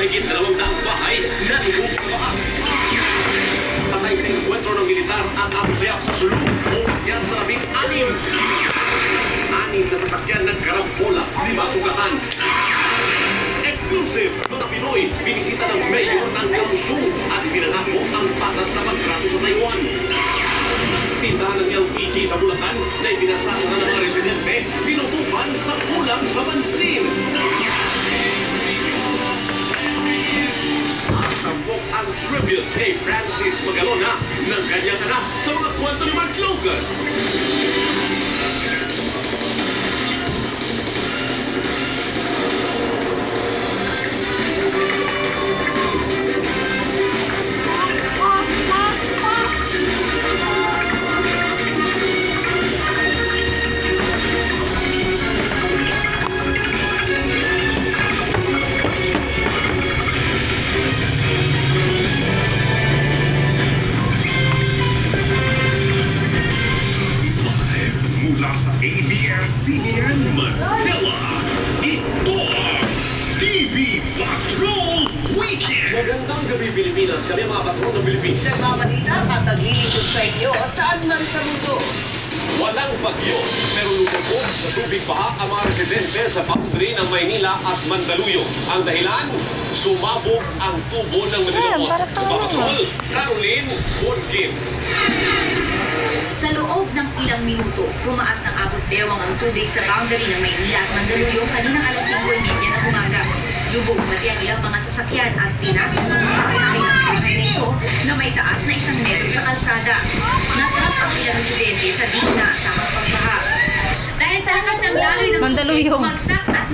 mahigit 200 bahay na lubog sa baha. Patay sa enkwentro ng militar at abusayak sa sulong o yan sa 16. 6 na sasakyan nagkarampola, 5 sugatan. Exclusive, mga Pinoy, binisita ng mayor ng Kaohsiung at pinanako ang patas na pagtrato sa Taiwan. Tindahan ng LPG sa Bulacan na ibinasama ng mga residente, pinutupan sa kulang sa bansin. At tampok ang tribute kay Francis Magalona ng kanya na sa mga kwento ni Mark Logan. ABS-CBN Manila. Ito ang TV Patrol Weekend. Magandang gabi, Pilipinas. Kami mga patrol ng Pilipinas. Nagmamalita at naglilingkod sa inyo saan man sa mundo. Walang bagyo, pero lumubog sa tubig baha ang mga residente sa boundary ng Maynila at Mandaluyong. Ang dahilan, sumabog ang tubo ng Manila. Sa patrol, Caroline Woodkin. Sa loob ng ilang minuto, pumaas ng abot bewang ang tubig sa boundary ng Maynila at Mandaluyong kaninang alas 5:30 ng umaga. Lubog pati ang ilang mga sasakyan at pinasok ng mga bahay ng bahay nito na may taas na 1 metro sa kalsada. Natrap ang ilang residente sa di inaasahang pagbaha. Dahil sa lakas ng daloy ng tubig, bumagsak at